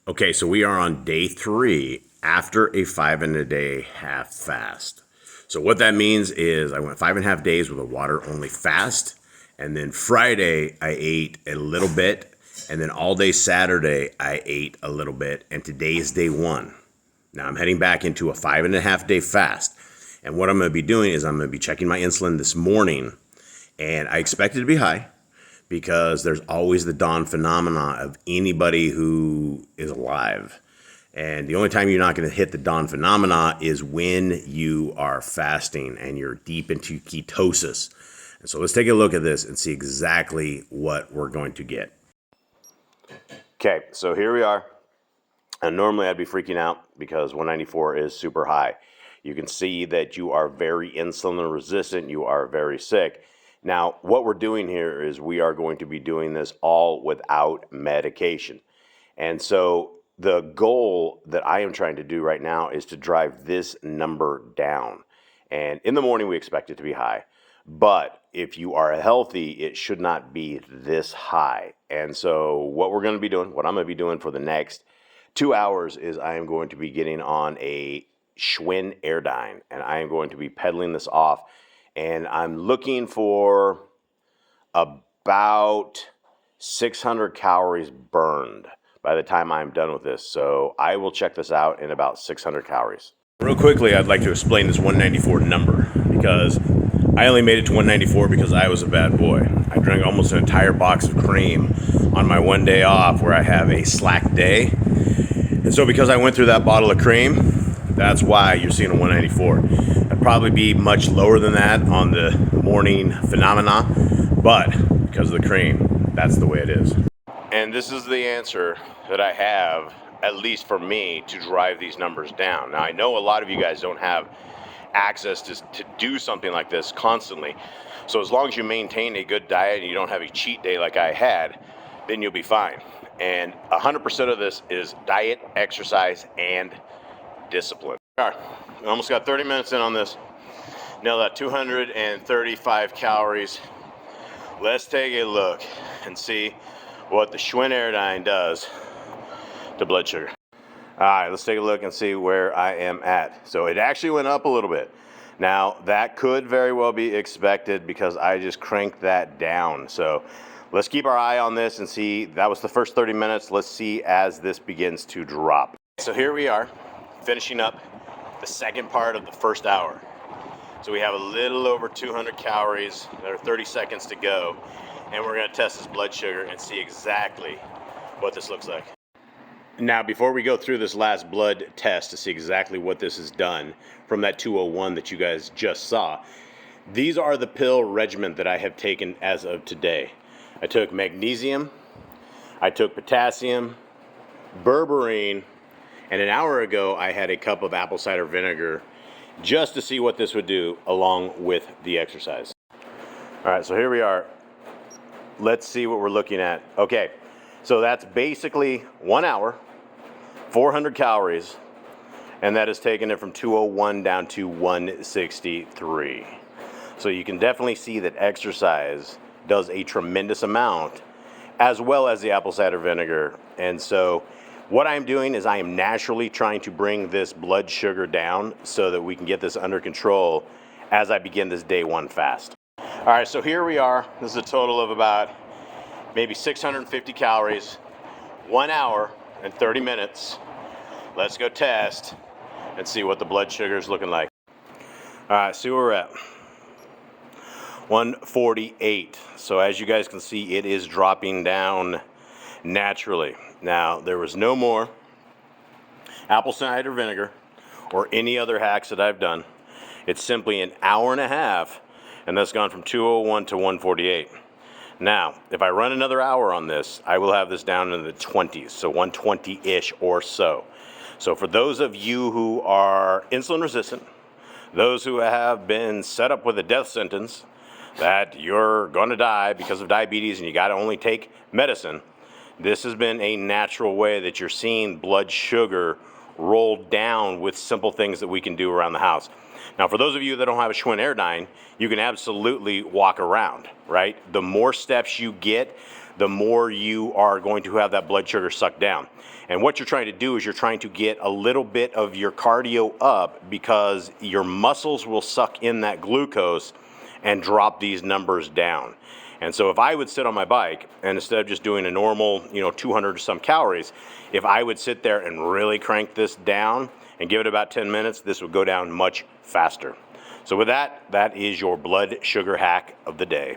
Okay, so we are on day 3 after a 5.5 fast. So what that means is I went 5.5 days with a water only fast, and then Friday I ate a little bit, and then all day Saturday I ate a little bit, and today is day 1. Now I'm heading back into a 5.5 day fast, and what I'm going to be doing is I'm going to be checking my insulin this morning, and I expect it to be high, because there's always the dawn phenomena of anybody who is alive. And the only time you're not going to hit the dawn phenomena is when you are fasting and you're deep into ketosis. And so let's take a look at this and see exactly what we're going to get. Okay, so here we are. And normally I'd be freaking out because 194 is super high. You can see that you are very insulin resistant, you are very sick. Now, what we're doing here is we are going to be doing this all without medication. And so the goal that I am trying to do right now is to drive this number down. And in the morning, we expect it to be high. But if you are healthy, it should not be this high. And so what we're going to be doing, what I'm going to be doing for the next 2 hours is I am going to be getting on a Schwinn Airdyne, and I am going to be pedaling this off. And I'm looking for about 600 calories burned by the time I'm done with this. So I will check this out in about 600 calories. Real quickly, I'd like to explain this 194 number, because I only made it to 194 because I was a bad boy. I drank almost an entire box of cream on my 1 day off where I have a slack day. And so because I went through that bottle of cream, that's why you're seeing a 194. I'd probably be much lower than that on the morning phenomena, but because of the cream, that's the way it is. And this is the answer that I have, at least for me, to drive these numbers down. Now, I know a lot of you guys don't have access to do something like this constantly. So as long as you maintain a good diet and you don't have a cheat day like I had, then you'll be fine. And 100% of this is diet, exercise, and discipline. All right, we almost got 30 minutes in on this. Now that 235 calories. Let's take a look and see what the Schwinn Airdyne does to blood sugar. All right, let's take a look and see where I am at. So it actually went up a little bit. Now, that could very well be expected because I just cranked that down. So let's keep our eye on this and see. That was the first 30 minutes. Let's see as this begins to drop. So here we are, finishing up the second part of the first hour. So we have a little over 200 calories. There are 30 seconds to go. And we're going to test this blood sugar and see exactly what this looks like. Now, before we go through this last blood test to see exactly what this has done from that 201 that you guys just saw, these are the pill regimen that I have taken as of today. I took magnesium, I took potassium, berberine, and an hour ago I had a cup of apple cider vinegar just to see what this would do along with the exercise. All right, so here we are. Let's see what we're looking at. Okay, so that's basically 1 hour, 400 calories, and that has taken it from 201 down to 163. So you can definitely see that exercise does a tremendous amount, as well as the apple cider vinegar. And so what I'm doing is I am naturally trying to bring this blood sugar down so that we can get this under control as I begin this day 1 fast. All right, so here we are. This is a total of about maybe 650 calories, 1 hour and 30 minutes. Let's go test and see what the blood sugar is looking like. All right, see where we're at. 148. So as you guys can see, it is dropping down naturally. Now, there was no more apple cider vinegar or any other hacks that I've done. It's simply an hour and a half, and that's gone from 201 to 148. Now, if I run another hour on this, I will have this down in the 20s, so 120-ish or so. So for those of you who are insulin resistant, those who have been set up with a death sentence, that you're going to die because of diabetes and you got to only take medicine, this has been a natural way that you're seeing blood sugar roll down with simple things that we can do around the house. Now, for those of you that don't have a Schwinn Airdyne, you can absolutely walk around, right? The more steps you get, the more you are going to have that blood sugar sucked down. And what you're trying to do is you're trying to get a little bit of your cardio up, because your muscles will suck in that glucose and drop these numbers down. And so if I would sit on my bike, and instead of just doing a normal, 200 some calories, if I would sit there and really crank this down and give it about 10 minutes, this would go down much faster. So with that, that is your blood sugar hack of the day.